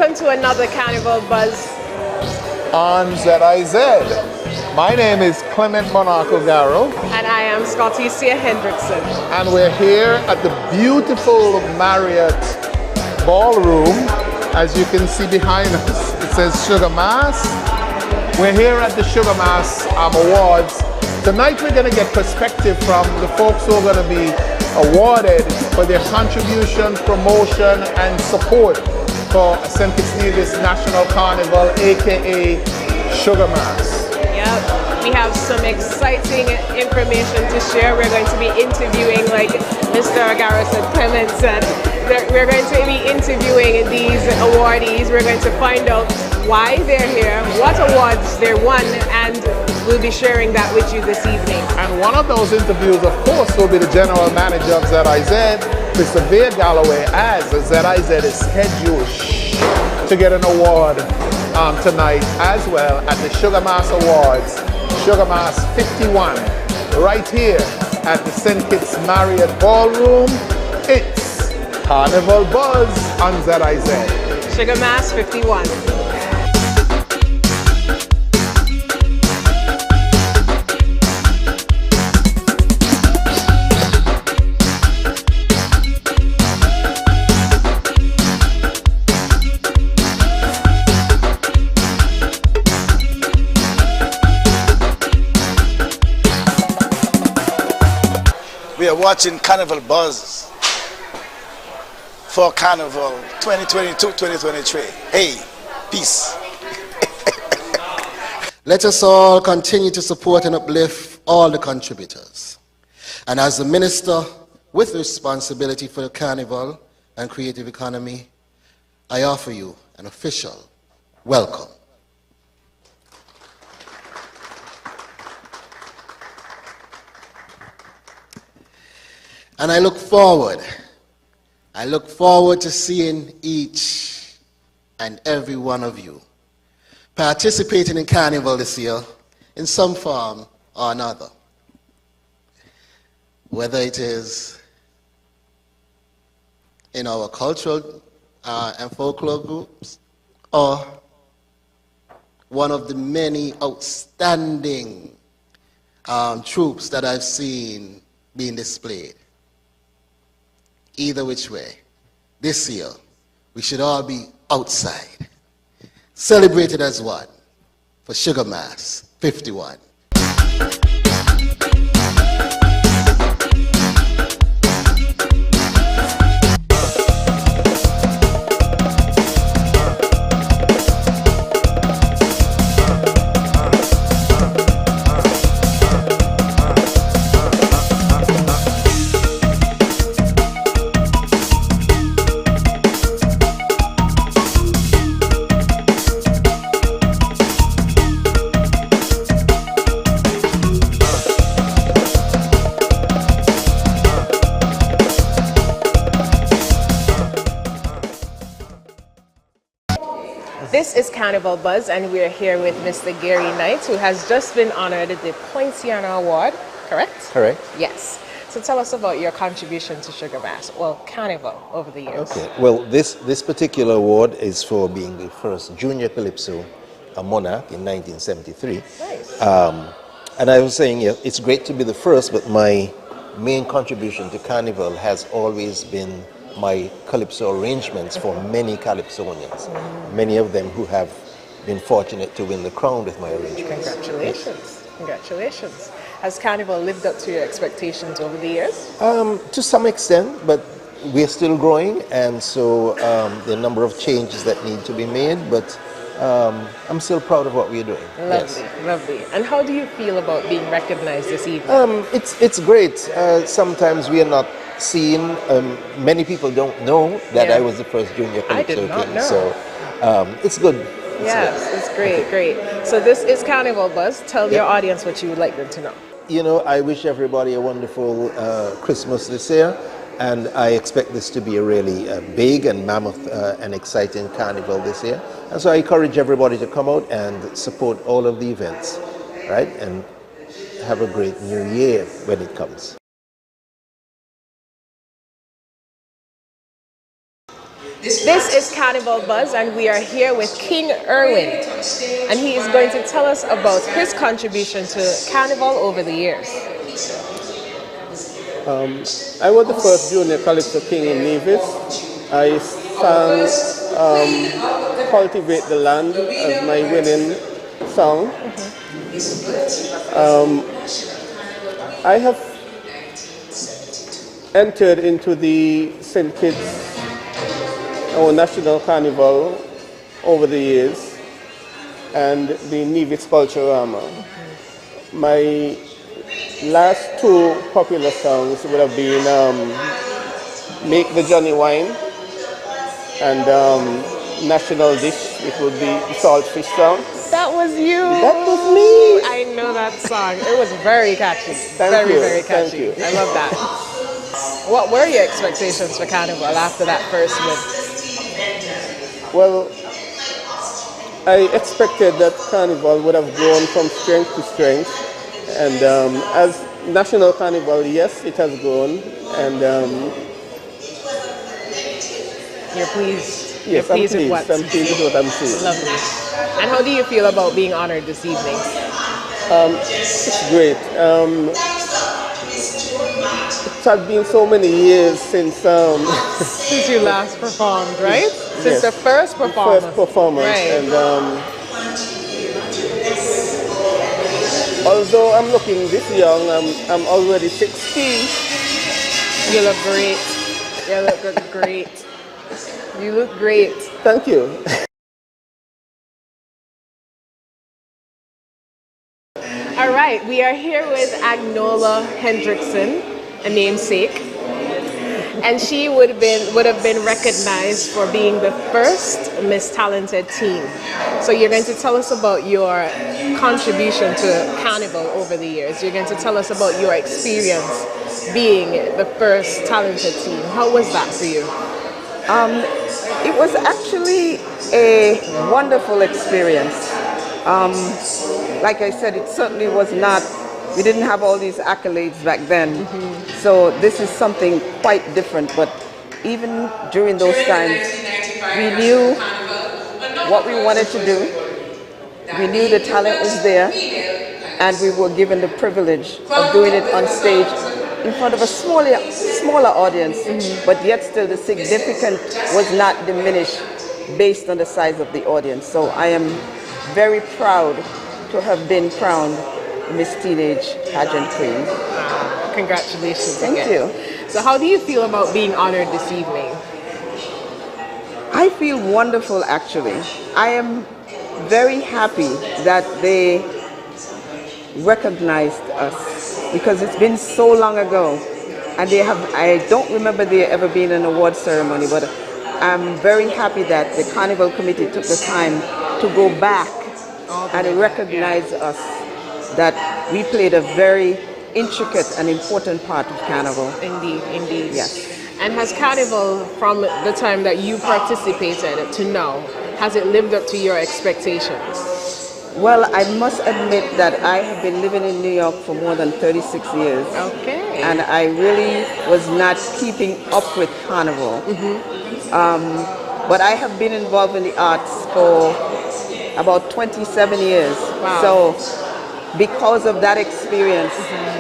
welcome to another Carnival Buzz on ZIZ. My name is Clement Monaco Garrow. And I am Scotticia Hendrickson. And we're here at the beautiful Marriott Ballroom. As you can see behind us, it says Sugar Mass. We're here at the Sugar Mass Awards. Tonight we're going to get perspective from the folks who are going to be awarded for their contribution, promotion, and support for St. Kitts Nevis National Carnival, aka Sugar Mass. Yep, we have some exciting information to share. We're going to be interviewing, like Mr. Garrett said, Clement said, we're going to be interviewing these awardees. We're going to find out why they're here, what awards they won, and we'll be sharing that with you this evening. And one of those interviews, of course, will be the general manager of ZIZ, Mr. Vade Galloway, as ZIZ is scheduled to get an award tonight as well at the Sugar Mass Awards, Sugar Mass 51, right here at the St. Kitts Marriott Ballroom. It's Carnival Buzz on ZIZ. Sugar Mass 51. We are watching Carnival Buzz for Carnival 2022-2023. Hey, peace. Let us all continue to support and uplift all the contributors. And as the minister with responsibility for the carnival and creative economy, I offer you an official welcome. And I look forward to seeing each and every one of you participating in Carnival this year in some form or another. Whether it is in our cultural and folklore groups, or one of the many outstanding troops that I've seen being displayed. Either which way, this year, we should all be outside, celebrated as one for Sugar Mass 51. This is Carnival Buzz, and we're here with Mr. Gary Knight, who has just been honored the Poinciana Award, correct? Correct. Yes. So tell us about your contribution to Sugar Mass, well, Carnival, over the years. Okay. Well, this particular award is for being the first junior calypso, a monarch in 1973. Nice. And I was saying, yeah, it's great to be the first, but my main contribution to Carnival has always been my calypso arrangements for many calypsonians, many of them who have been fortunate to win the crown with my arrangements. Congratulations. Congratulations. Has Carnival lived up to your expectations over the years? To some extent, but we're still growing, and so there are a number of changes that need to be made, but I'm still proud of what we're doing. Lovely, yes. Lovely. And how do you feel about being recognized this evening? It's great. Sometimes we are not seen. Many people don't know that I was the first junior calypso king, so it's good. Yes, it's great, great. So this is Carnival Buzz. Tell your audience what you would like them to know. You know, I wish everybody a wonderful Christmas this year, and I expect this to be a really big and mammoth and exciting carnival this year. And so I encourage everybody to come out and support all of the events, right? And have a great new year when it comes. This is Carnival Buzz, and we are here with King Erwin, and he is going to tell us about his contribution to Carnival over the years. I was the first junior calypso king in Nevis. I sang Cultivate the Land as my winning song. I have entered into the St. Kitts, our national carnival, over the years, and the Nevis Culturama. My last two popular songs would have been Make the Johnny Wine and National Dish, it would be the Saltfish song. That was you! That was me! I know that song. It was very catchy. Thank you. Very catchy. Thank you. I love that. What were your expectations for Carnival after that first win? Well, I expected that Carnival would have grown from strength to strength. And as National Carnival, yes, it has grown. And you're pleased? yes, you're I'm pleased. with I'm pleased with what I'm seeing. Lovely. And how do you feel about being honored this evening? It's great. It had been so many years since Since you last performed, right? Since yes, the first performance. First performance. Right. And although I'm looking this young, I'm already 16. You look great. You look great. You look great. Thank you. All right, we are here with Agnola Hendrickson, a namesake, and she would have been recognized for being the first Miss Talented teen. So you're going to tell us about your contribution to Carnival over the years. You're going to tell us about your experience being the first Talented teen. How was that for you? It was actually a wonderful experience. Like I said, it certainly was not, we didn't have all these accolades back then. So this is something quite different. But even during those times, we knew what we wanted to do. We knew the talent was there. And we were given the privilege of doing it on stage in front of a smaller audience. But yet still the significance was not diminished based on the size of the audience. So I am very proud to have been crowned Miss Teenage Pageant Queen. Congratulations Thank again. you. So how do you feel about being honored this evening? I feel wonderful, actually. I am very happy that they recognized us because it's been so long ago, and I don't remember there ever being an award ceremony, but I'm very happy that the Carnival Committee took the time to go back and recognize us, that we played a very intricate and important part of Carnival. Indeed, indeed. Yes. And has Carnival, from the time that you participated to now, has it lived up to your expectations? Well, I must admit that I have been living in New York for more than 36 years. Okay. And I really was not keeping up with Carnival. But I have been involved in the arts for about 27 years. Wow. So because of that experience,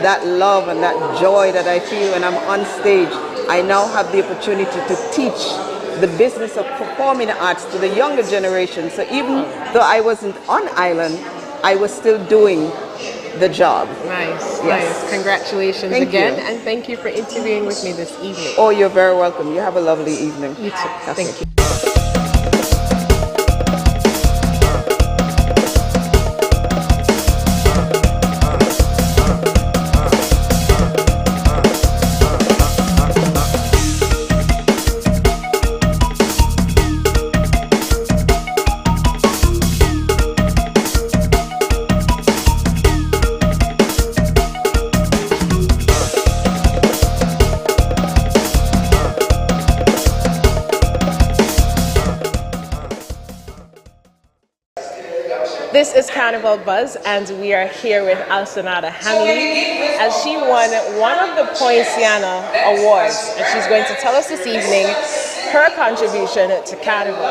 that love and that joy that I feel when I'm on stage, I now have the opportunity to teach the business of performing arts to the younger generation. So even though I wasn't on island, I was still doing the job. Nice, Yes. nice. Congratulations Thank again, you. and thank you for interviewing with me this evening. Oh, you're very welcome. You have a lovely evening. You too. That's Thank it. you. This is Carnival Buzz, and we are here with Alsonada Hanley as she won one of the Poinciana Awards. And she's going to tell us this evening her contribution to Carnival?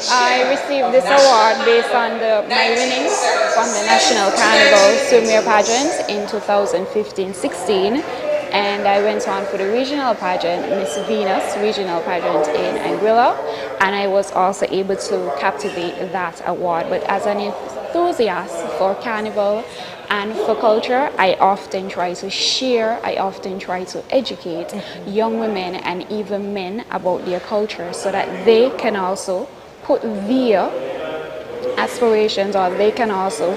I received this award based on my winnings from the National Carnival Swimwear Pageant in 2015-16, and I went on for the regional pageant, Miss Venus regional pageant in Anguilla, and I was also able to captivate that award. But as an enthusiast for Carnival and for culture, I often try to share, I often try to educate young women and even men about their culture so that they can also put their aspirations, or they can also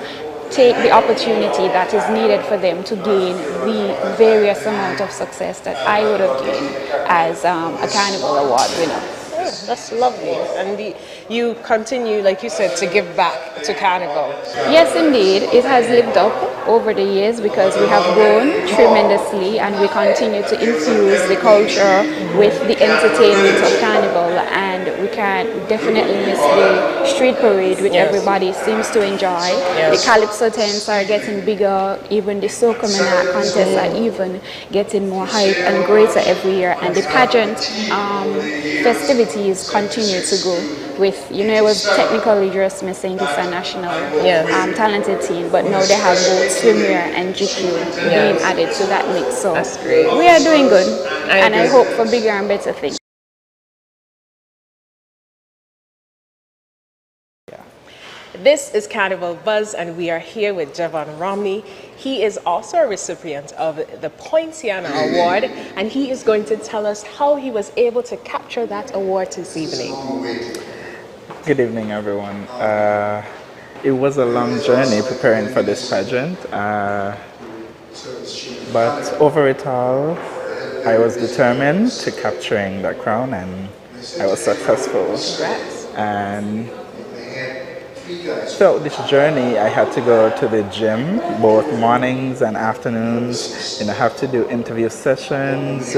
take the opportunity that is needed for them to gain the various amount of success that I would have gained as a Carnival Award winner. Oh, that's lovely. And you continue, like you said, to give back to Carnival. Yes, indeed. It has lived up over the years because we have grown tremendously and we continue to infuse the culture with the entertainment of Carnival, and we can definitely miss the street parade, which everybody seems to enjoy. The calypso tents are getting bigger, even the soca contests are even getting more hype and greater every year, and the pageant festivities continue to go with, it was technically just missing this national talented team, but now they have both swimwear and GQ being added to that mix. So that's great. We are doing good, and I hope for bigger and better things. This is Carnival Buzz, and we are here with Javon Romney. He is also a recipient of the Poinciana Award, and he is going to tell us how he was able to capture that award this evening. Good evening, everyone. It was a long journey preparing for this pageant, but over it all, I was determined to capturing the crown, and I was successful. Congrats. And throughout this journey, I had to go to the gym both mornings and afternoons, and I have to do interview sessions,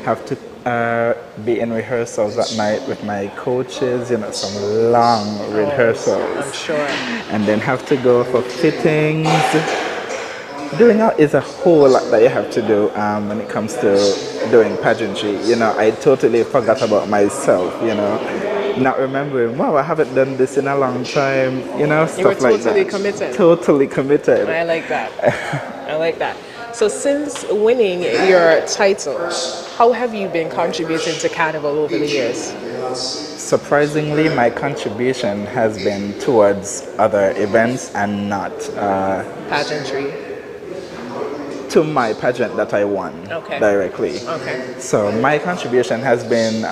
have to be in rehearsals at night with my coaches, some long rehearsals. I'm sure. And then have to go for fittings. Doing out is a whole lot that you have to do when it comes to doing pageantry. I totally forgot about myself, not remembering, wow, I haven't done this in a long time, stuff like that. You were totally committed. Totally committed. I like that. I like that. So since winning your title, how have you been contributing to Carnival over the years? Surprisingly, my contribution has been towards other events and not pageantry. To my pageant that I won directly. Okay. So my contribution has been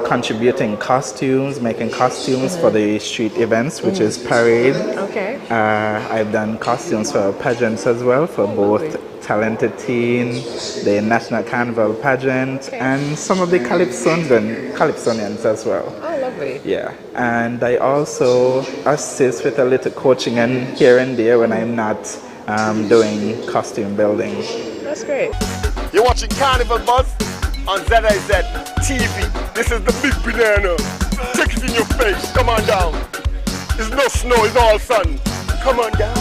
contributing costumes, making costumes for the street events, which is parade. Okay. I've done costumes for pageants as well, for both Talented Teen, the National Carnival pageant, and some of the calypsonians as well. Oh, lovely. Yeah, and I also assist with a little coaching and here and there when I'm not doing costume building. That's great. You're watching Carnival Buzz on ZIZ TV. This is the big banana. Take it in your face. Come on down. It's no snow, it's all sun. Come on down.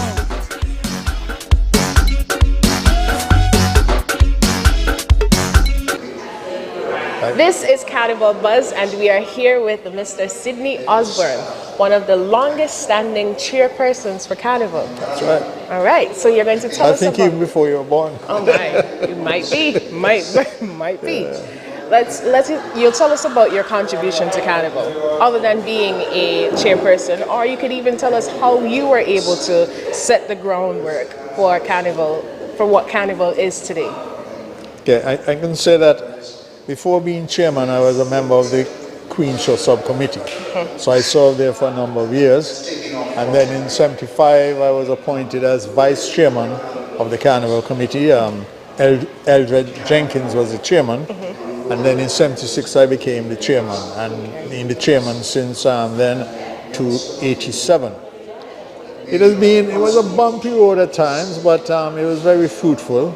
This is Carnival Buzz, and we are here with Mr. Sidney Osborne, one of the longest standing chairpersons for Carnival. That's right. All right, so you're going to tell us about... I think even before you were born. Oh my, you might be, might be. You'll tell us about your contribution to Carnival, other than being a chairperson, or you could even tell us how you were able to set the groundwork for Carnival, for what Carnival is today. Okay, I can say that before being chairman, I was a member of the Queen Show subcommittee. So I served there for a number of years. And then in '75, I was appointed as vice chairman of the Carnival committee. Eldred Jenkins was the chairman. And then in '76, I became the chairman. And been the chairman since then to '87. It was a bumpy road at times, but it was very fruitful.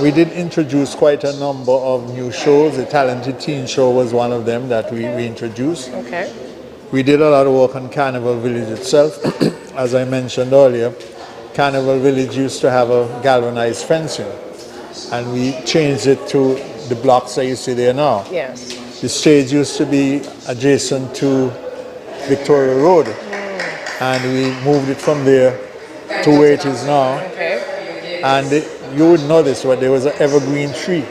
We did introduce quite a number of new shows. The Talented Teen Show was one of them that we introduced. Okay. We did a lot of work on Carnival Village itself. As I mentioned earlier, Carnival Village used to have a galvanized fencing. and we changed it to the blocks that you see there now. Yes. The stage used to be adjacent to Victoria Road, and we moved it from there to where it is now. Okay. And you would notice that there was an evergreen tree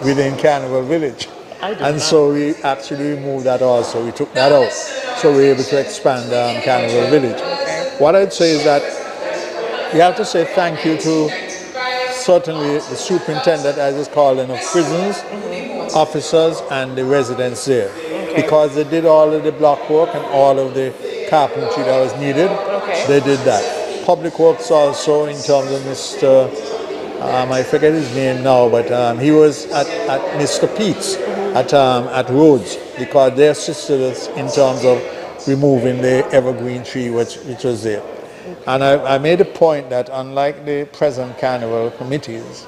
within Carnival Village. And so we actually removed that also. We took that out. So we were able to expand Carnival Village. What I'd say is that we have to say thank you to certainly the superintendent, as it's called, of prisons, officers, and the residents there. Because they did all of the block work and all of the carpentry that was needed. They did that. Public Works also, in terms of Mr. I forget his name now, but he was at Mr. Pete's at Rhodes, because they assisted us in terms of removing the evergreen tree which was there. And I made a point that unlike the present carnival committees,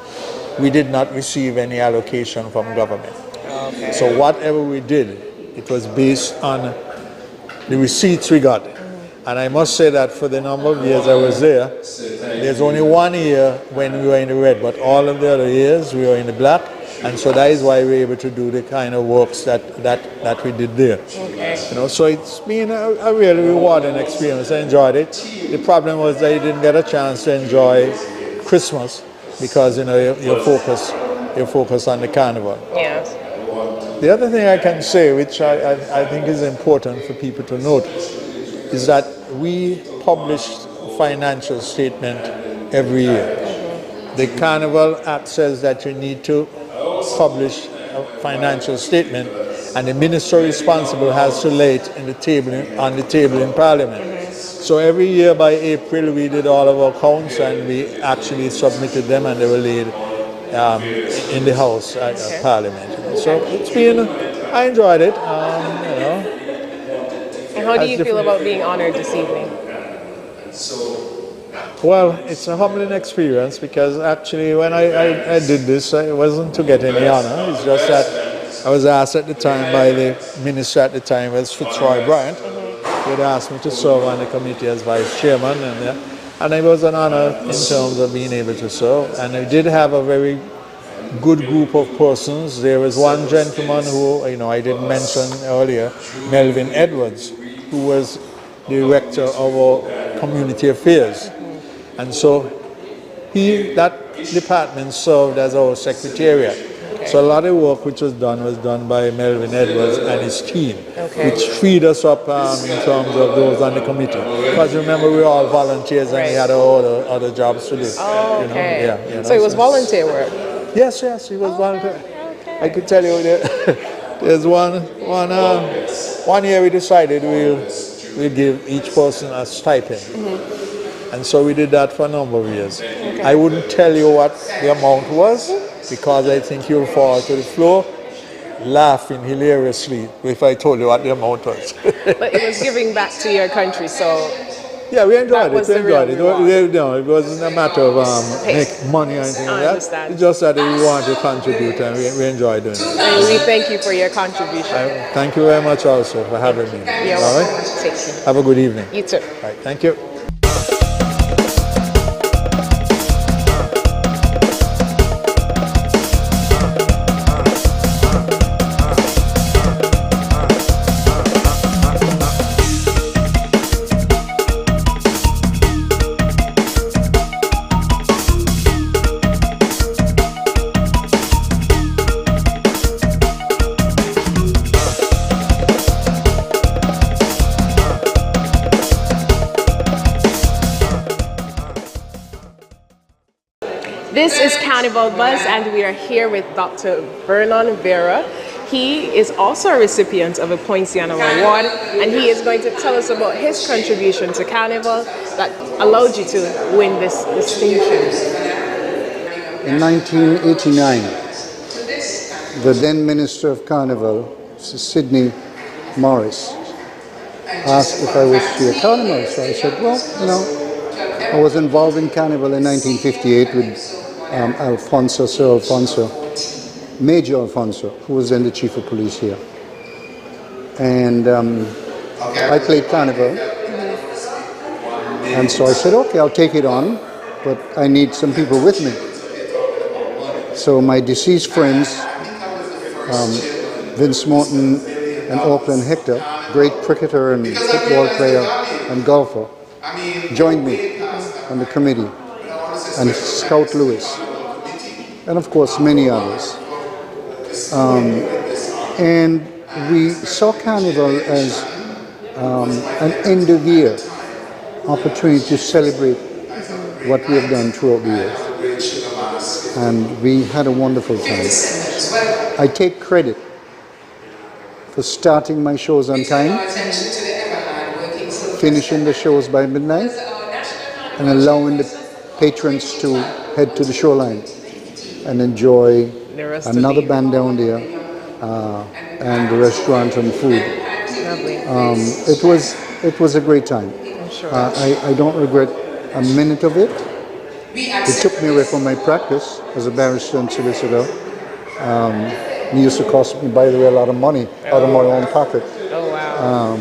we did not receive any allocation from government. So whatever we did, it was based on the receipts we got. And I must say that for the number of years I was there, there's only 1 year when we were in the red, but all of the other years we were in the black. And so that is why we were able to do the kind of works that we did there. You know, so it's been a really rewarding experience. I enjoyed it. The problem was that you didn't get a chance to enjoy Christmas because you're focused on the carnival. Yes. The other thing I can say, which I think is important for people to note, is that we published a financial statement every year. The Carnival Act says that you need to publish a financial statement, and the minister responsible has to lay it on the table in Parliament. So every year by April we did all of our accounts and we actually submitted them, and they were laid in the House at Parliament. So it's been, I enjoyed it, And how do you feel about being honored this evening? Well, it's a humbling experience because actually when I did this, it wasn't to get any honor. It's just that I was asked at the time by the minister at the time, was Fitzroy Bryant. He had asked me to serve on the committee as vice chairman, and it was an honor in terms of being able to serve. And I did have a very good group of persons. There was one gentleman who, I didn't mention earlier, Melvin Edwards, who was director of our community affairs. And so that department served as our secretariat. So a lot of work which was done by Melvin Edwards and his team, which freed us up in terms of those on the committee. Because remember, we were all volunteers and we had other jobs to do. So it was volunteer work? Yes, it was volunteer. I could tell you there's one year we decided we'll give each person a stipend. And so we did that for a number of years. I wouldn't tell you what the amount was because I think you'll fall to the floor laughing hilariously if I told you what the amount was. But it was giving back to your country, so... Yeah, we enjoyed it. It wasn't a matter of make money or anything like that. Understand. It's just that we wanted to contribute and we enjoyed doing it. And we thank you for your contribution. Thank you very much also for having me. You're welcome. Take care. Have a good evening. You too. All right, thank you. This is Carnival Buzz, and we are here with Dr. Vernon Vera. He is also a recipient of a Poinciana Award, and he is going to tell us about his contribution to Carnival that allowed you to win this distinction. In 1989, the then Minister of Carnival, Sidney Morris, asked if I was to be a carnival. So I said, well, I was involved in Carnival in 1958 with Major Alfonso, who was then the Chief of Police here. And I played Carnival. And so I said, okay, I'll take it on, but I need some people with me. So my deceased friends, Vince Morton and Auckland Hector, great cricketer and football player and golfer, joined me on the committee, and Scout Lewis, and of course many others. And we saw Carnival as an end of year opportunity to celebrate what we have done throughout the year. And we had a wonderful time. I take credit for starting my shows on time, finishing the shows by midnight, and allowing the patrons to head to the shoreline and enjoy another band down there and the restaurant and food. It was a great time. I don't regret a minute of it. It took me away from my practice as a barrister and solicitor. It used to cost me, by the way, a lot of money out of my own pocket. Oh, wow.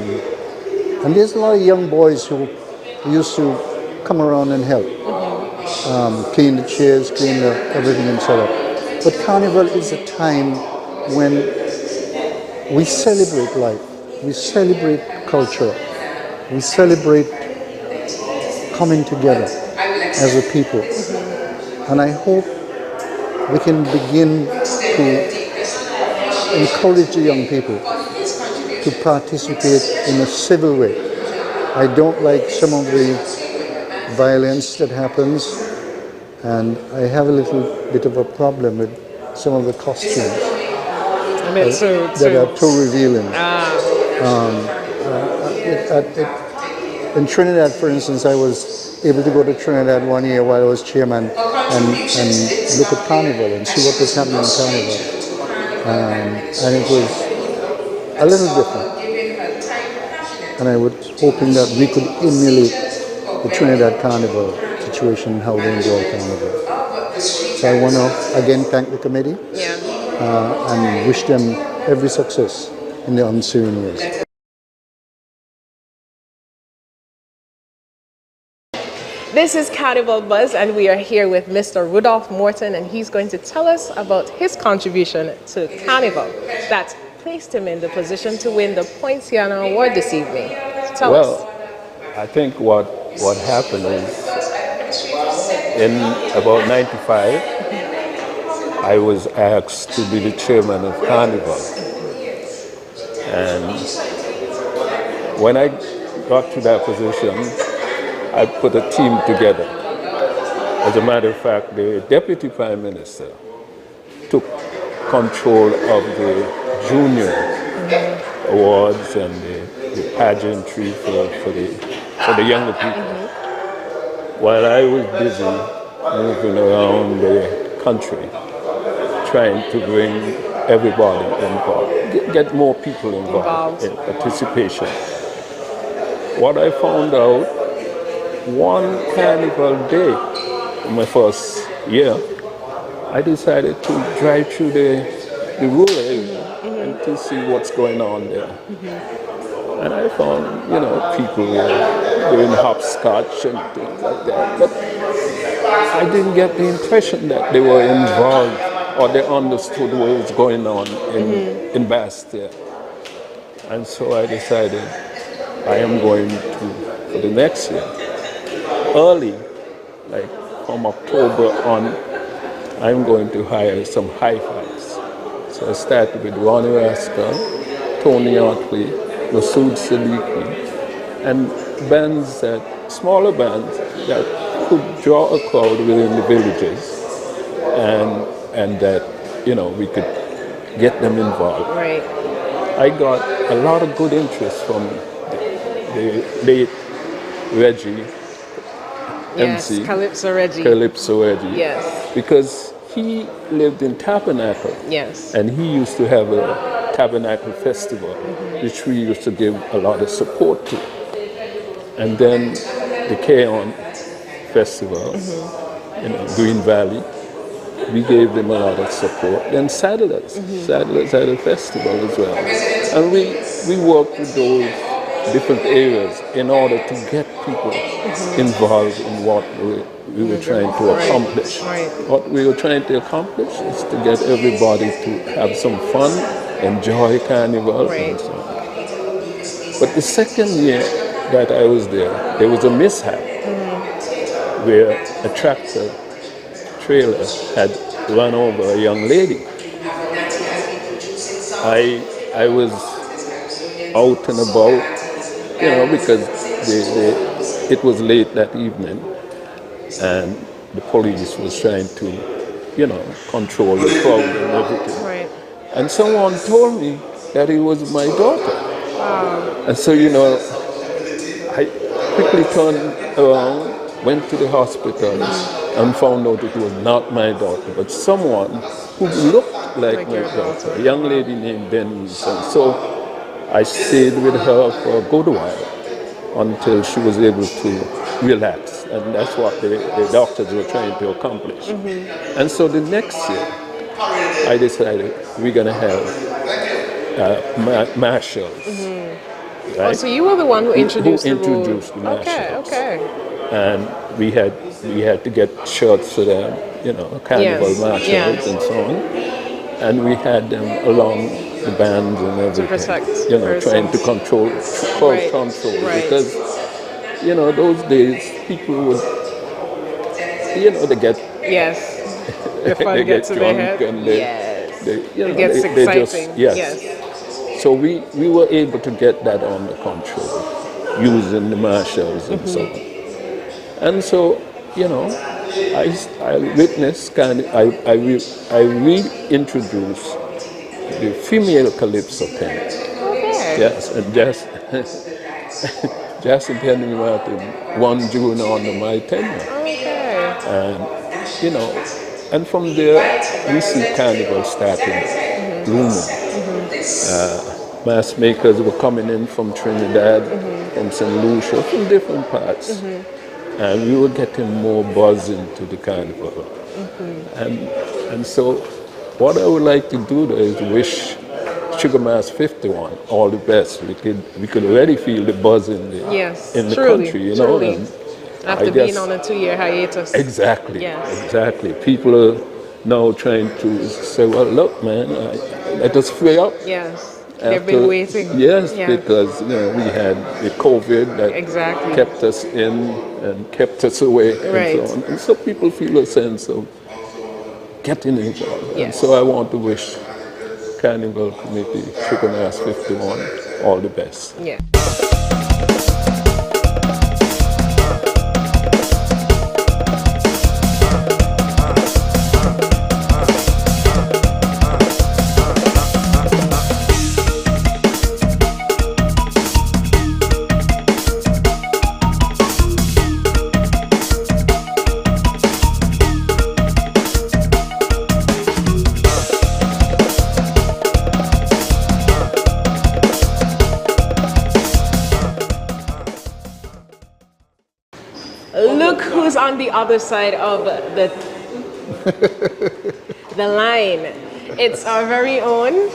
And there's a lot of young boys who used to come around and help. Clean the chairs, clean everything and set up. But Carnival is a time when we celebrate life, we celebrate culture, we celebrate coming together as a people. And I hope we can begin to encourage the young people to participate in a civil way. I don't like some of the violence that happens, and I have a little bit of a problem with some of the costumes that are too revealing. In Trinidad, for instance, I was able to go to Trinidad one year while I was chairman and look at Carnival and see what was happening in Carnival. And it was a little different. And I was hoping that we could emulate the Trinidad Carnival situation and how they enjoy Carnival. So I want to again thank the committee and wish them every success in the ensuing years. This is Carnival Buzz, and we are here with Mr. Rudolph Morton, and he's going to tell us about his contribution to Carnival that placed him in the position to win the Poinciana Award this evening. Tell us. Well, I think what happened is in about 95, I was asked to be the chairman of Carnival. And when I got to that position, I put a team together. As a matter of fact, the Deputy Prime Minister took control of the junior awards and the pageantry for the younger people. While I was busy moving around the country, trying to bring everybody involved, get more people involved in participation. What I found out, one Carnival day, in my first year, I decided to drive through the rural area and to see what's going on there. And I found, people were doing hopscotch and things like that. But I didn't get the impression that they were involved or they understood what was going on in Bastia. And so I decided I am going to, for the next year, early, like from October on, I'm going to hire some hi-fis. So I started with Ronnie Rascal, Tony Otley, Masood Siddiqui, and bands smaller bands that could draw a crowd within the villages, and that we could get them involved. Right. I got a lot of good interest from the late Reggie. Yes, MC, Calypso Reggie. Calypso Reggie. Yes. Because he lived in Tabernacle. Yes. And he used to have a Tabernacle festival, which we used to give a lot of support to. And then the K-On Festival, Green Valley, we gave them a lot of support. Then Saddlers had a festival as well. And we worked with those different areas in order to get people involved in what we were trying to accomplish. What we were trying to accomplish is to get everybody to have some fun, enjoy Carnival, and so on. But the second year that I was there was a mishap where a tractor trailer had run over a young lady. I was out and about, because it was late that evening, and the police was trying to, control the crowd and everything. And someone told me that it was my daughter. And so, I quickly turned around, went to the hospital, and found out it was not my daughter, but someone who looked like my daughter, a young lady named Denise. And so I stayed with her for a good while until she was able to relax. And that's what the doctors were trying to accomplish. And so the next year, I decided we're going to have marshals. Right? Oh, so you were the one who introduced the marshals. Okay. And we had to get shirts for them, carnival marshals and so on. And we had them along the bands and everything. To protect trying to control control. Because, those days people would, they get the fun they gets get to their drunk head. and it gets exciting. So we were able to get that under control using the marshals and so on. And so, I witnessed I reintroduced the female calypso tent. Yes, and Jason Penny Martin won June under my tenure. And, and from there we see Carnival starting blooming. Mass makers were coming in from Trinidad, from St. Lucia, from different parts. And we were getting more buzz into the Carnival. And so what I would like to do there is wish Sugar Mass 51 all the best. We could already feel the buzz in the country, Truly. After being on a 2-year hiatus. Exactly. People are now trying to say, well, look, man, let us free up. They've been waiting. Yes, because we had the COVID that kept us in and kept us away and so on. And so people feel a sense of getting involved. And so I want to wish Carnival Committee, Sugar Mass 51, all the best. Look who's on the other side of the line. It's our very own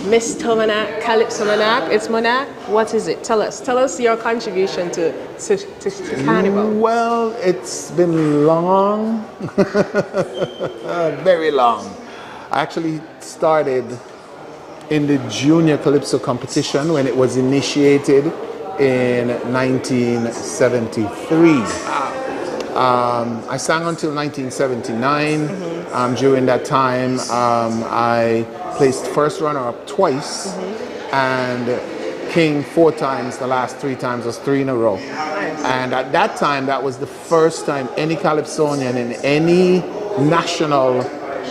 Mr. Monarch, Calypso Monarch. It's Monarch. What is it? Tell us your contribution to Carnival. Well, it's been long, very long. I actually started in the junior calypso competition when it was initiated in 1973. I sang until 1979. During that time, I placed first runner-up twice and king 4 times. The last 3 times was 3 in a row. And at that time, that was the first time any calypsonian in any national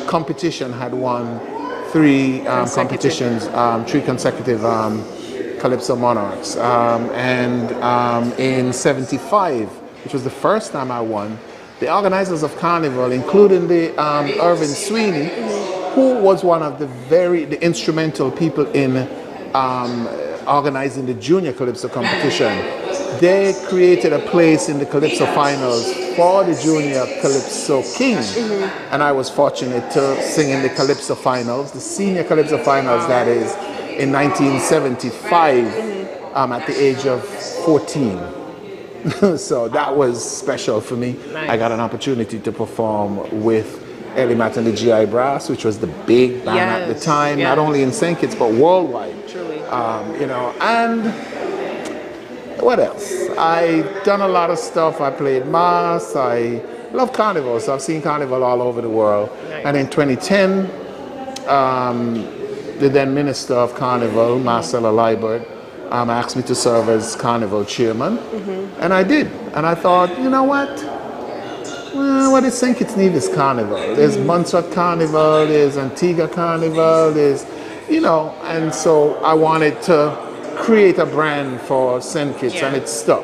competition had won 3 competitions, 3 consecutive Calypso Monarchs. In 75, which was the first time I won, the organizers of Carnival, including the Irvin Sweeney, who was one of the instrumental people in organizing the junior Calypso competition, they created a place in the Calypso finals for the junior Calypso king. And I was fortunate to sing in the Calypso finals, the senior Calypso finals, that is, in 1975 at the age of 14. So that was special for me. Nice. I got an opportunity to perform with Elimat and the GI Brass, which was the big band at the time, not only in St. Kitts but worldwide. Truly. You know, and what else? I done a lot of stuff. I played mass. I love carnival, so I've seen carnival all over the world. Nice. And in 2010, the then Minister of Carnival, Marcella Liebert, asked me to serve as carnival chairman, and I did. And I thought, you know what? Well, what is St. Kitts need is carnival. There's Montserrat Carnival, there's Antigua Carnival, there's, you know, and so I wanted to create a brand for St. Kitts, and it stuck.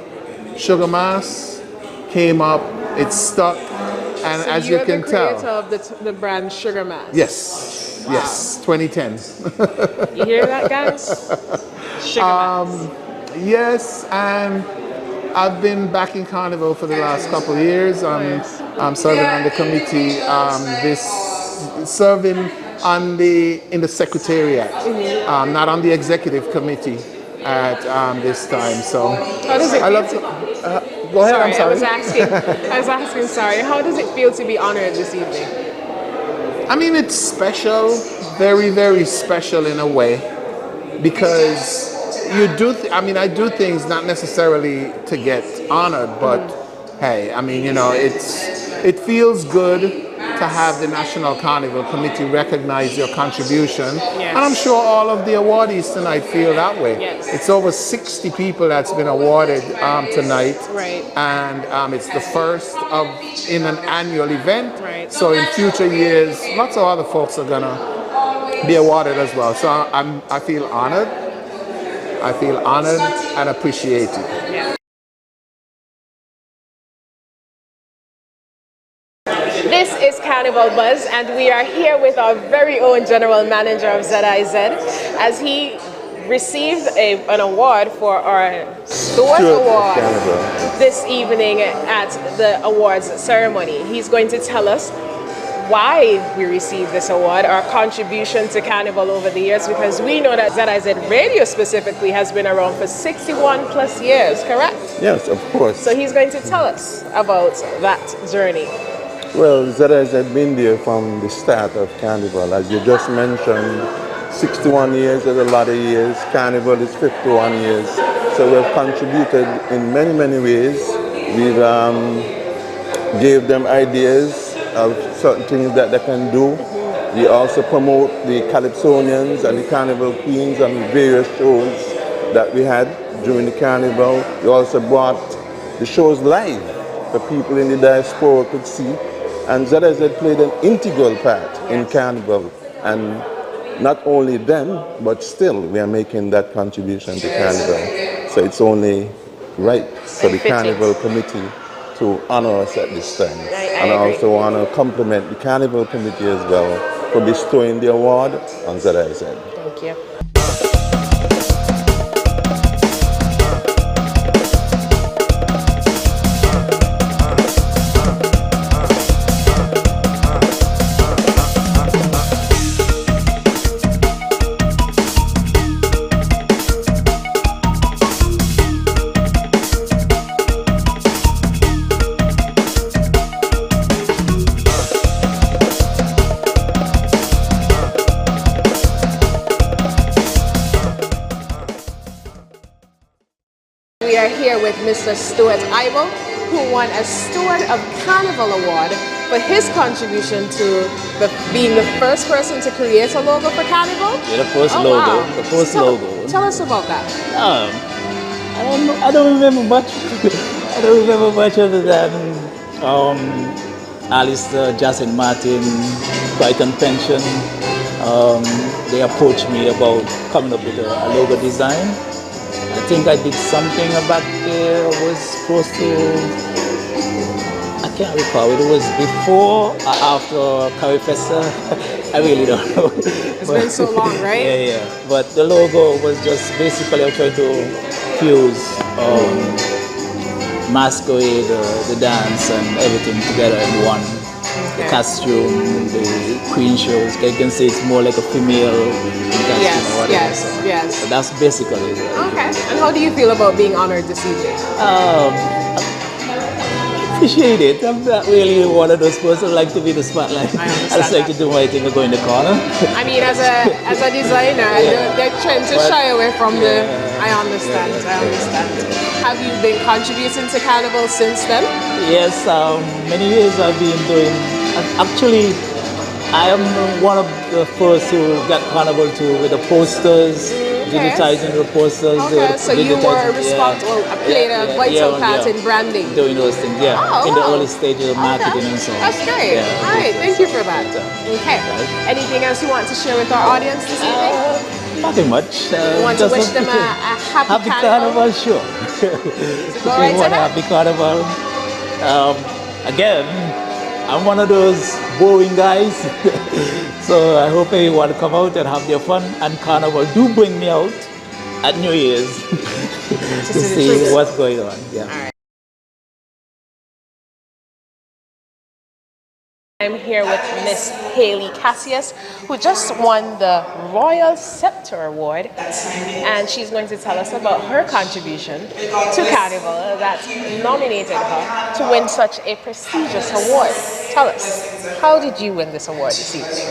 Sugar Mass came up, it stuck, and so as you can tell. You're the creator of the brand Sugar Mass. Yes, wow. Yes, 2010. You hear that, guys? Sugar Mass. Yes, and I've been back in Carnival for the last couple of years. I'm serving on the committee, serving in the secretariat, not on the executive committee at this time. So how does it go ahead. I'm sorry. I was asking. Sorry. How does it feel to be honored this evening? I mean, it's special, very, very special in a way, because you do. I do things not necessarily to get honored, but hey, I mean, you know, it feels good to have the National Carnival Committee recognize your contribution. Yes. And I'm sure all of the awardees tonight feel that way. Yes. It's over 60 people that's been awarded tonight. Right. And it's the first in an annual event. Right. So in future years, lots of other folks are gonna be awarded as well. So I feel honored. I feel honored and appreciated. Yeah. This is Carnival Buzz, and we are here with our very own General Manager of ZIZ as he received an award for our Stewart Award this evening at the awards ceremony. He's going to tell us why we received this award, our contribution to Carnival over the years, because we know that ZIZ Radio specifically has been around for 61 plus years, correct? Yes, of course. So he's going to tell us about that journey. Well, ZIZ had been there from the start of Carnival. As you just mentioned, 61 years is a lot of years. Carnival is 51 years. So we've contributed in many, many ways. We've gave them ideas of certain things that they can do. We also promote the calypsonians and the Carnival queens on various shows that we had during the Carnival. We also brought the shows live for people in the diaspora could see. And ZIZ played an integral part in Carnival. And not only then, but still we are making that contribution to Carnival. So it's only right for the Carnival Committee to honor us at this time. And I also want to compliment the Carnival Committee as well for bestowing the award on ZIZ. Thank you. We are here with Mr. Stuart Ivo, who won a Steward of Carnival Award for his contribution to being the first person to create a logo for Carnival. Yeah, the first logo. Wow. The first logo. Tell us about that. I don't remember much. I don't remember much other than Alistair, Jason Martin, Brighton Pension. They approached me about coming up with a logo design. I think I did something back there. Was supposed to, I can't recall. It was before or after Curry Festa. I really don't know. It's been so long, right? Yeah. But the logo was just basically I tried to fuse masquerade, the dance, and everything together in one. The costume, the queen shows. You can say it's more like a female costume. Yes. So that's basically it. Okay. And how do you feel about being honored this evening? appreciate it. I'm not really one of those persons who like to be in the spotlight. I just like to do my thing and go in the corner. I mean, as a designer, they tend to shy away from the. I understand. Have you been contributing to Carnival since then? Yes, many years I've been doing. Actually, I am one of the first who got Carnival too with the posters, digitizing the posters. Okay, so you were responsible, played a vital part in branding. Doing those things, in the early stages of marketing and so on. That's great. All right, thank you for that. Okay. Anything else you want to share with our audience this evening? Nothing much. You want to wish them a happy Carnival? Sure. Go right ahead. Happy Carnival. Again, I'm one of those boring guys. So I hope everyone come out and have their fun. And Carnival do bring me out at New Year's to see what's going on. Yeah. I'm here with Miss Haley Cassius, who just won the Royal Scepter Award, and she's going to tell us about her contribution to Carnival that nominated her to win such a prestigious award. Tell us, how did you win this award this evening?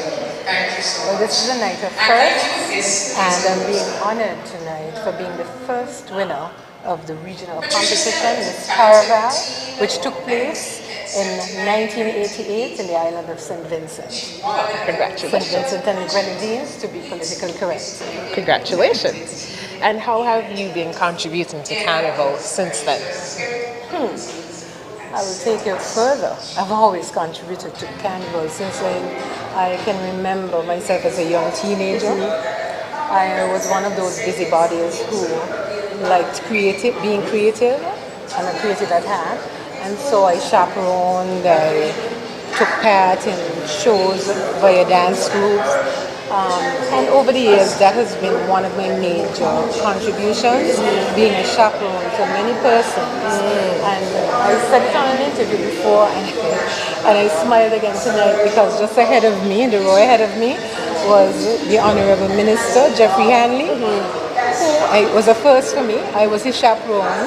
Well, this is a night of first, and I'm being honored tonight for being the first winner of the regional competition, Miss Caraval, which took place in 1988 in the island of St. Vincent. Congratulations. St. Vincent and the Grenadines, to be politically correct. Congratulations. And how have you been contributing to Carnival since then? I will take it further. I've always contributed to Carnival since I can remember myself as a young teenager. I was one of those busybodies who liked being creative. I'm a creative at heart. And so I chaperoned, I took part in shows via dance groups. And over the years, that has been one of my major contributions, being a chaperone to many persons. And I said it on an interview before, and I smiled again tonight because just ahead of me, in the row ahead of me, was the Honorable Minister, Jeffrey Hanley. It was a first for me. I was his chaperone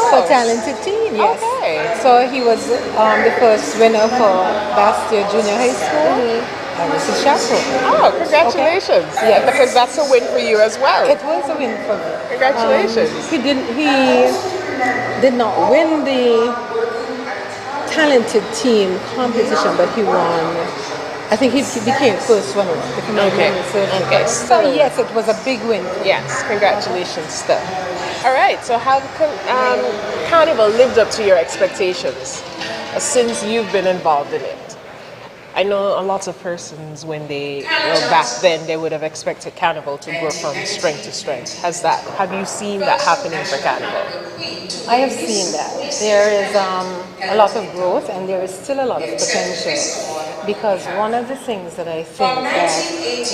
for Talented Teen, yes. Okay. So he was the first winner for Bastia Junior High School. I was his chaperone. Oh, congratulations. Okay. Yeah, because that's a win for you as well. It was a win for me. Congratulations. He did not win the Talented Team competition, but he won. I think he became first winner. Okay. So yes, it was a big win. Yes, congratulations still. All right, so how Carnival lived up to your expectations since you've been involved in it? I know a lot of persons when back then they would have expected Carnival to grow from strength to strength. Have you seen that happening for Carnival? I have seen that. There is a lot of growth and there is still a lot of potential. Because one of the things that I think that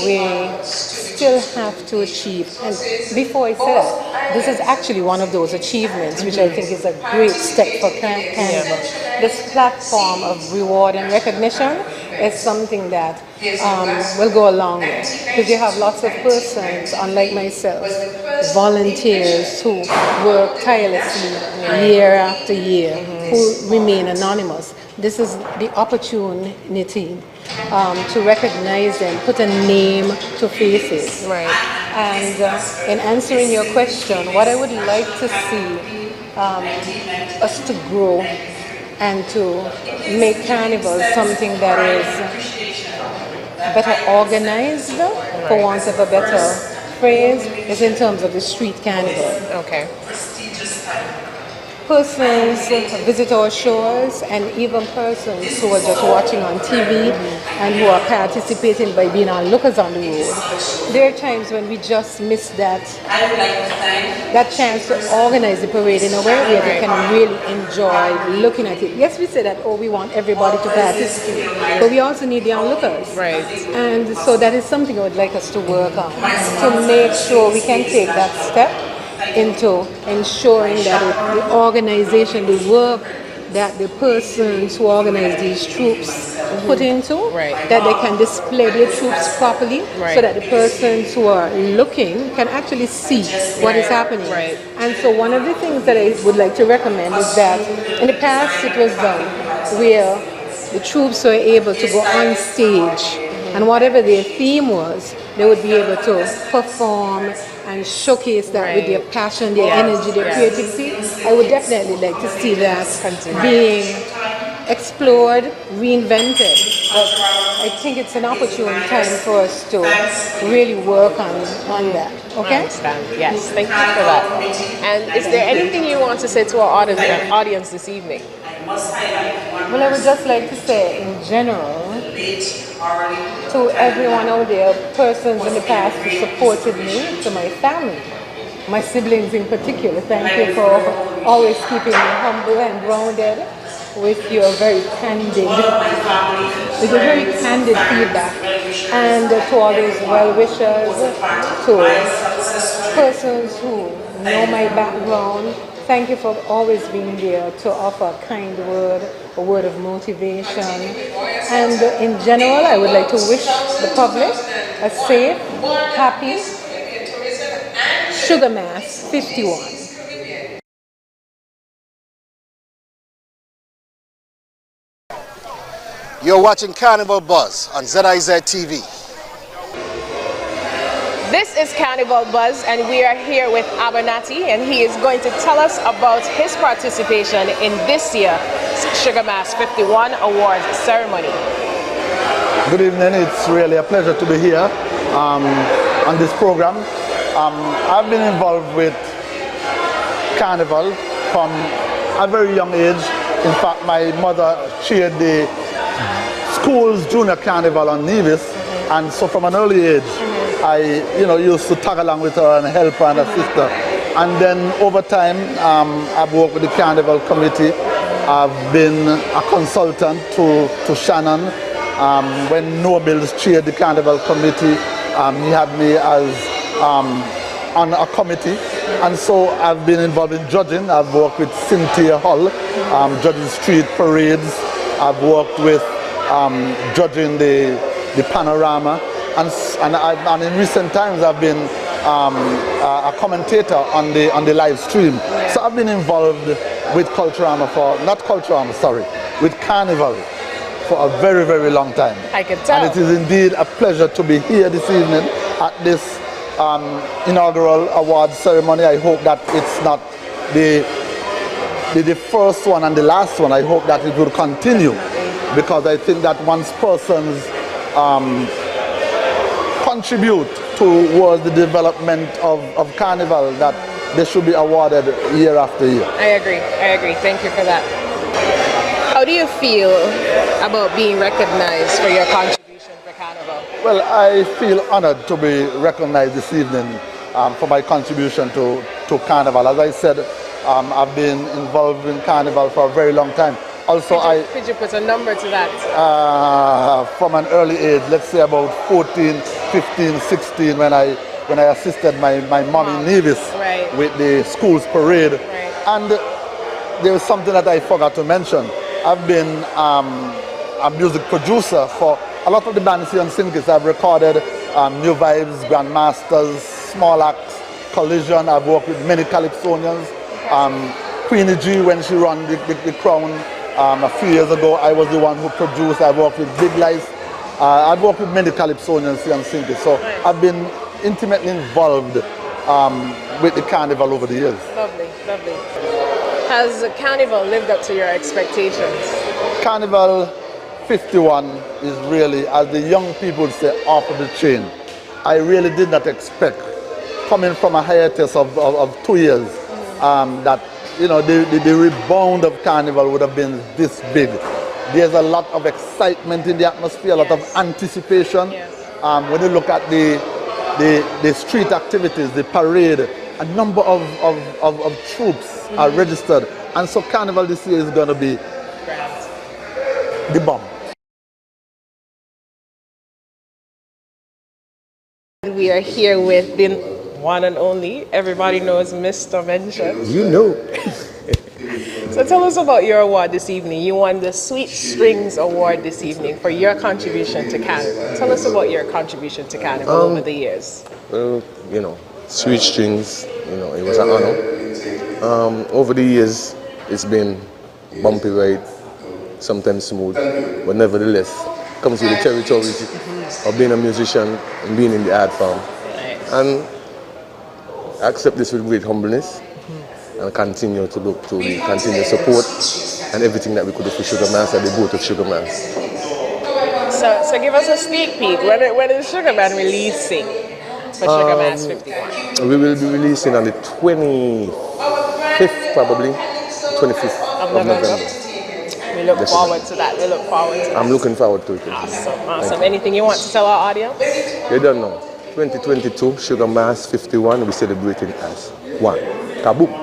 we still have to achieve, and before I say that, this is actually one of those achievements which I think is a great step for Carnival. This platform of reward and recognition is something that will go a long way. Because you have lots of persons, unlike myself, volunteers who work tirelessly year after year, who remain anonymous. This is the opportunity to recognize them, put a name to faces. Right. And in answering your question, what I would like to see us to grow and to make Carnival something that is better organized, for want of a better phrase, is in terms of the street carnival. Okay. Persons visit our shows, and even persons who are just watching on TV and who are participating by being onlookers on the road. There are times when we just miss that chance to organize the parade in a way where they can really enjoy looking at it. Yes, we say that, we want everybody to participate, but we also need the onlookers. Right. And so that is something I would like us to work on, to make sure we can take that step into ensuring that the organization, the work that the persons who organize these troops put into, that they can display their troops properly, so that the persons who are looking can actually see what is happening. And so one of the things that I would like to recommend is that in the past it was done where the troops were able to go on stage, and whatever their theme was, they would be able to perform and showcase that with their passion, their energy, their creativity. I would definitely like to see that being explored, reinvented. But I think it's an opportune time for us to really work on that. Okay? I understand. Yes, thank you for that. And is there anything you want to say to our audience this evening? Well, I would just like to say in general to everyone out there, persons in the past who supported me, to my family, my siblings in particular, thank you for always keeping me humble and grounded with your very candid feedback. And to all those well-wishers, to persons who know my background, thank you for always being there to offer a kind word, a word of motivation. And in general, I would like to wish the public a safe, happy Sugar Mass 51. You're watching Carnival Buzz on ZIZ TV. This is Carnival Buzz, and we are here with Abernathy, and he is going to tell us about his participation in this year's Sugar Mass 51 Awards ceremony. Good evening. It's really a pleasure to be here on this program. I've been involved with Carnival from a very young age. In fact, my mother chaired the school's junior carnival on Nevis, and so from an early age, I used to tag along with her and help her and assist her. And then over time, I've worked with the Carnival Committee. I've been a consultant to Shannon. When Nobles chaired the Carnival Committee, he had me as on a committee. And so I've been involved in judging. I've worked with Cynthia Hull, judging street parades. I've worked with judging the panorama. And in recent times, I've been a commentator on the live stream. So I've been involved with with Carnival for a very, very long time. I can tell. And it is indeed a pleasure to be here this evening at this inaugural award ceremony. I hope that it's not the first one and the last one. I hope that it will continue, because I think that once persons contribute towards the development of Carnival, that they should be awarded year after year. I agree. Thank you for that. How do you feel about being recognized for your contribution for Carnival? Well, I feel honored to be recognized this evening for my contribution to Carnival. As I said, I've been involved in Carnival for a very long time. Also, could you put a number to that? From an early age, let's say about 14, 15, 16, when I assisted my mom in Nevis with the school's parade. And there was something that I forgot to mention. I've been a music producer for a lot of the bands here on Syndicates. I've recorded New Vibes, Grandmasters, Small Acts, Collision. I've worked with many calypsonians. Queenie G, when she ran the crown a few years ago, I was the one who produced. I worked with Big Life. I've worked with many calypsonians here on Syndicates. So I've been intimately involved with the Carnival over the years. Lovely. Has Carnival lived up to your expectations? Carnival 51 is really, as the young people say, off of the chain. I really did not expect, coming from a hiatus of 2 years, that the rebound of Carnival would have been this big. There's a lot of excitement in the atmosphere, a lot of anticipation. When you look at the street activities, the parade, a number of troops are registered. And so Carnival this year is going to be the bomb. We are here with the one and only, everybody knows Mr. Mention. You know. So tell us about your award this evening. You won the Sweet Strings Award this evening for your contribution to Carnival. Tell us about your contribution to Carnival over the years. Well, you know, Sweet Strings, you know, it was an honor. Over the years, it's been bumpy ride, sometimes smooth, but nevertheless, comes with the territory of being a musician and being in the art form. And I accept this with great humbleness and continue to look to the continued support and everything that we could do for Sugar Mass and the boat of Sugar Mass. So give us a sneak peek. When is Sugar Man releasing for Sugar Mass 51? We will be releasing on the 25th, probably, 25th of November. We look forward to that. We look forward to that. I'm looking forward to it. Awesome. Anything you want to tell our audience? You don't know. 2022, Sugar Mass 51, we're celebrating as one. Kaboom!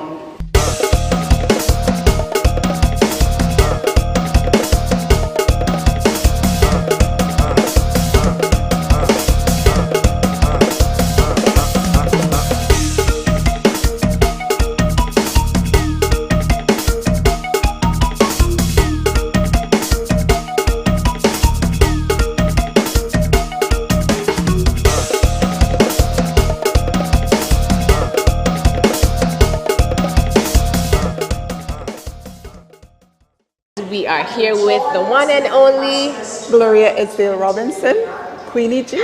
We are here with the one and only Gloria Edfield Robinson, Queenie G.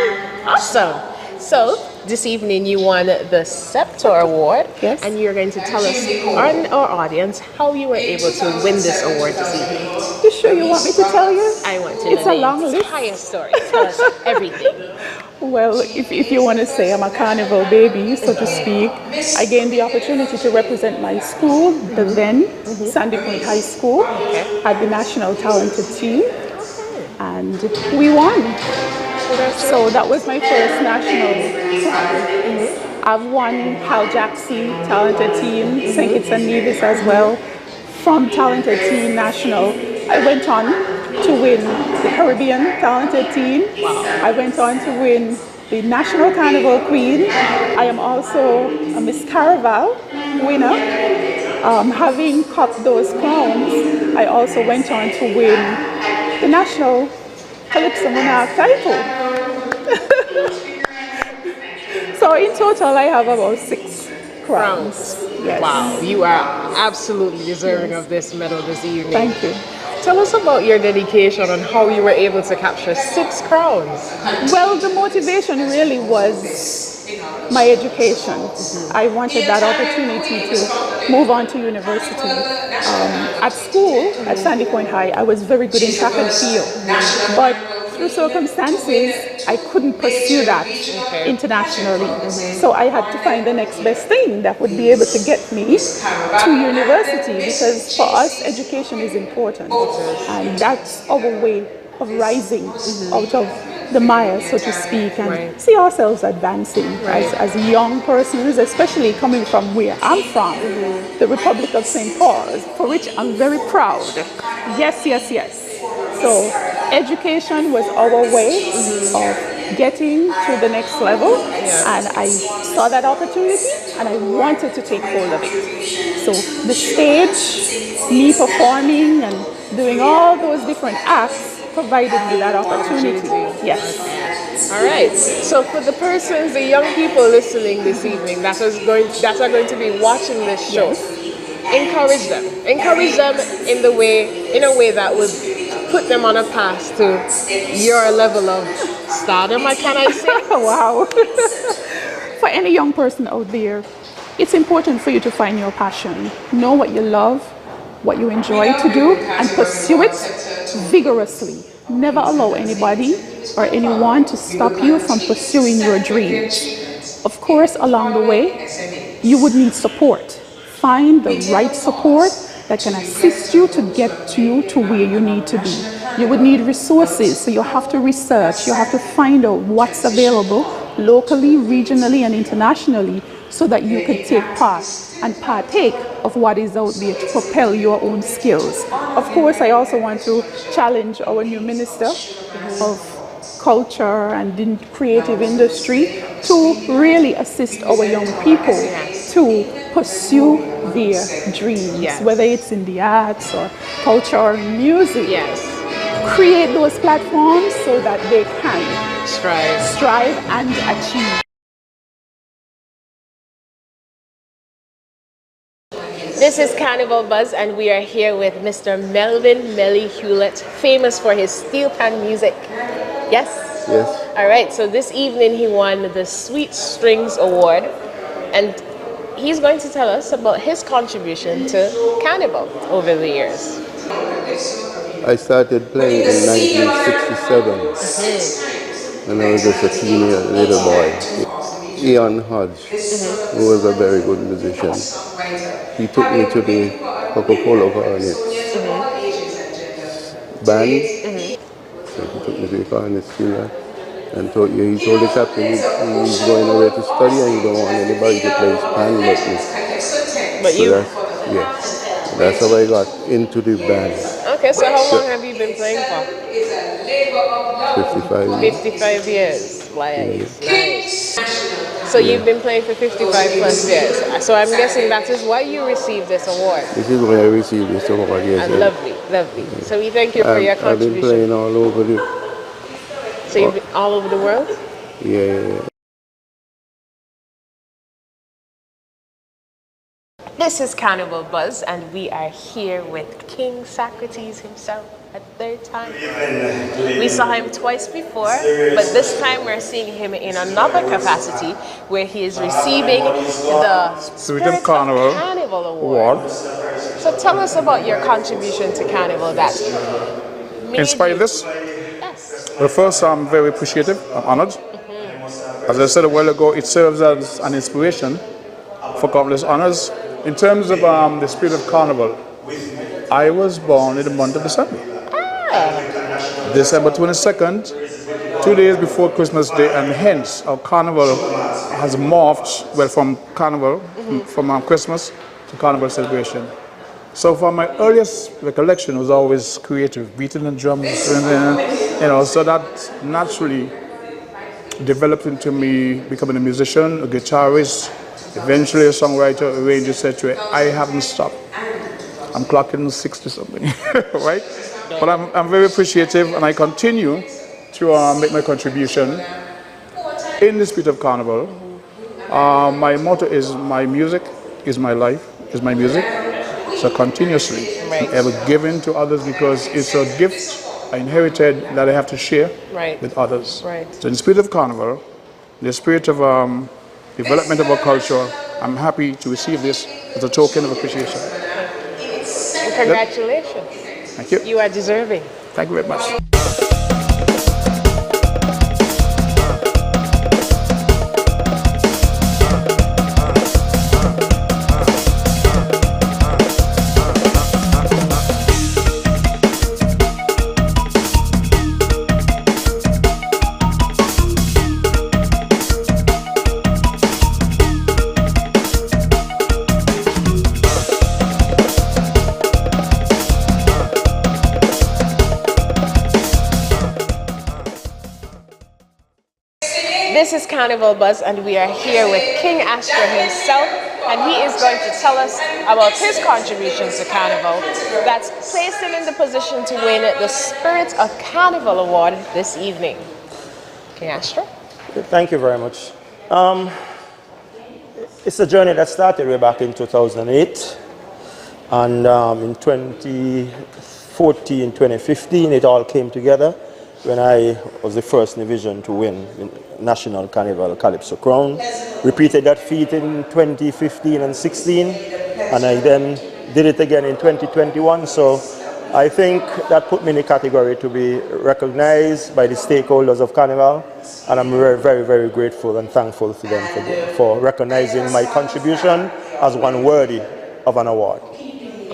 Awesome. So this evening you won the Scepter Award, and you're going to tell us and our audience how you were able to win this award this evening. You sure you want me to tell you? I want to It's know a long the list. entire story. Tell us everything. Well, if you want to say I'm a carnival baby, so to speak, I gained the opportunity to represent my school, the then Sandy Point High School, at the National Talented Team, and we won. So that was my first national crown. I've won Hal Jackson Talented Team, St. Kitts and Nevis as well. From Talented Team National, I went on to win the Caribbean Talented Team. I went on to win the National Carnival Queen. I am also a Miss Caraval winner. Having copped those crowns, I also went on to win the National Calypso Monarch title. So in total, I have about 6 crowns. Yes. Wow, you are absolutely deserving of this medal this evening. Thank you. Tell us about your dedication and how you were able to capture 6 crowns. Well, the motivation really was my education. I wanted that opportunity to move on to university. At school, at Sandy Point High, I was very good in track and field, but through circumstances, I couldn't pursue that internationally. So I had to find the next best thing that would be able to get me to university, because for us, education is important. And that's our way of rising out of the mire, so to speak, and see ourselves advancing as young persons, especially coming from where I'm from, the Republic of St. Paul, for which I'm very proud. Yes, yes, yes. So education was our way of getting to the next level, and I saw that opportunity and I wanted to take hold of it. So the stage, me performing and doing all those different acts provided me that opportunity. Yes. All right. So for the persons, the young people listening this evening that are going to be watching this show, encourage them. Encourage them in a way that would put them on a path to your level of stardom, can I say? Wow. For any young person out there, it's important for you to find your passion. Know what you love, what you enjoy to do, and pursue it vigorously. Never allow anybody or anyone to stop you from pursuing your dreams. Of course, along the way, you would need support. Find the right support that can assist you to get you to where you need to be. You would need resources, so you have to research, you have to find out what's available locally, regionally, and internationally, so that you can take part and partake of what is out there to propel your own skills. Of course, I also want to challenge our new Minister of Culture and the creative industry to really assist our young people to pursue their dreams, Yes. whether it's in the arts or culture or music. Yes. Create those platforms so that they can strive and achieve. This is Carnival Buzz, and we are here with Mr. Melvin Melly Hewlett, famous for his steel pan music. Yes? Yes. All right, so this evening he won the Sweet Strings Award, and he's going to tell us about his contribution to Carnival over the years. I started playing in 1967 when I was just a teenage little boy. Ian Hodge, who was a very good musician, he took me to the Coca-Cola Hornets band. So he took me to the Hornets and he told the captain he's going away to study and he don't want anybody to play his band but me. But so you? That's how I got into the band. Okay, so how long have you been playing for? 55 years. 55 years. Nice. So you've been playing for 55 plus years. So I'm guessing that is why you received this award. This is why I received this award, yes. Lovely. So we thank you for your contribution. I've been playing all over the... So you've been all over the world? Yeah. This is Carnival Buzz, and we are here with King Socrates himself, a third time. We saw him twice before, but this time we're seeing him in another capacity where he is receiving the Spirit of Carnival Award. So tell us about your contribution to Carnival that inspired this? Yes. Well, first, I'm very appreciative. I'm honored. As I said a while ago, it serves as an inspiration for countless honors. In terms of the spirit of Carnival, I was born in the month of December. December 22nd, 2 days before Christmas Day, and hence our Carnival has morphed, well, from Carnival, from Christmas to Carnival celebration. So for my earliest recollection was always creative, beating the drums, so that naturally developed into me becoming a musician, a guitarist, eventually a songwriter, arranger, etc. I haven't stopped. I'm clocking 60 something, right? But I'm very appreciative, and I continue to make my contribution in the spirit of Carnival. My motto is my music is my life, is my music. So continuously, ever giving to others because it's a gift I inherited that I have to share with others. So in the spirit of Carnival, the spirit of development of our culture, I'm happy to receive this as a token of appreciation. And congratulations. Thank you. You are deserving. Thank you very much. This is Carnival Buzz, and we are here with King Astra himself, and he is going to tell us about his contributions to Carnival that's placed him in the position to win the Spirit of Carnival Award this evening. King Astra? Thank you very much. It's a journey that started way back in 2008, and in 2014, 2015, it all came together when I was the first Division to win the National Carnival Calypso Crown. Repeated that feat in 2015 and 16, and I then did it again in 2021. So I think that put me in the category to be recognized by the stakeholders of Carnival, and I'm very, very, very grateful and thankful to them for recognizing my contribution as one worthy of an award.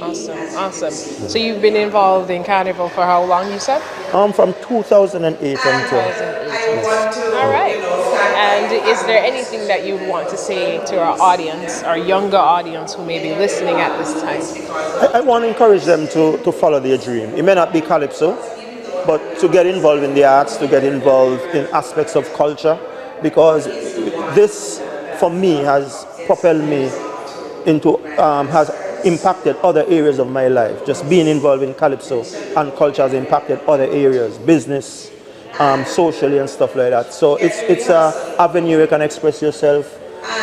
Awesome, awesome. So you've been involved in Carnival for how long, you said? From 2008 until... All right. And is there anything that you want to say to our audience, our younger audience who may be listening at this time? I want to encourage them to follow their dream. It may not be Calypso, but to get involved in the arts, to get involved in aspects of culture, because this, for me, has propelled me has impacted other areas of my life. Just being involved in calypso and culture has impacted other areas, business, socially and stuff like that. So it's an avenue you can express yourself,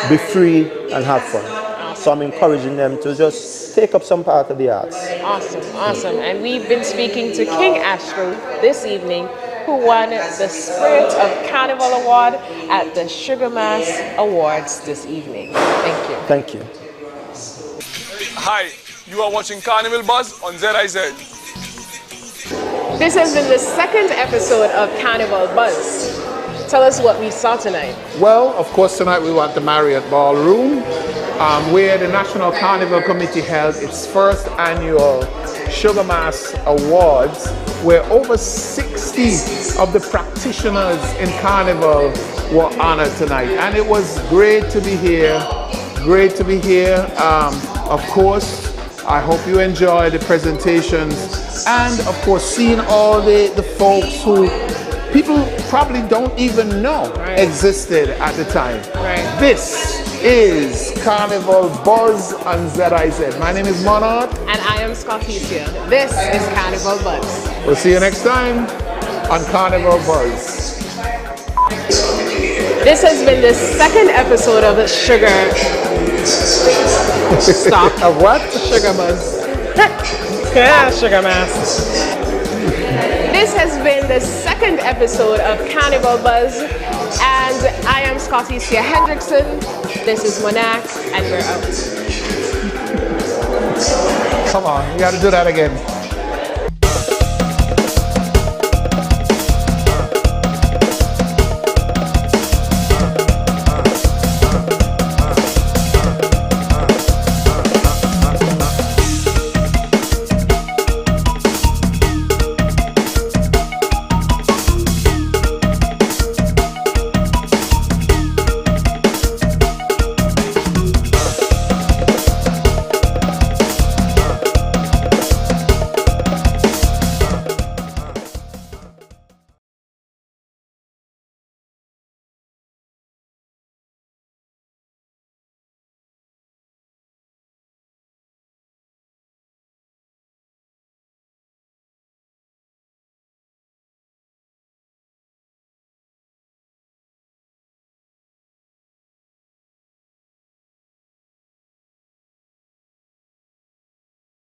be free and have fun. So I'm encouraging them to just take up some part of the arts. Awesome, awesome. And we've been speaking to King Astro this evening, who won the Spirit of Carnival Award at the Sugar Mass Awards this evening. Thank you. Thank you. Hi, you are watching Carnival Buzz on ZIZ. This has been the second episode of Carnival Buzz. Tell us what we saw tonight. Well, of course, tonight we were at the Marriott Ballroom, where the National Carnival Committee held its first annual Sugar Mass Awards, where over 60 of the practitioners in Carnival were honored tonight. And it was great to be here. Great to be here. Of course, I hope you enjoyed the presentations, and of course seeing all the folks who people probably don't even know existed at the time. This is Carnival Buzz on ZIZ. My name is Monarch. And I am Scarpecia. This is Carnival Buzz. We'll see you next time on Carnival Buzz. This has been the second episode of the Sugar Stop. Of what? Sugar Buzz. Yeah, Sugar Mass. This has been the second episode of Carnival Buzz, and I am Scarpecia Hendrickson. This is Monarch, and we're out. Come on, you gotta do that again.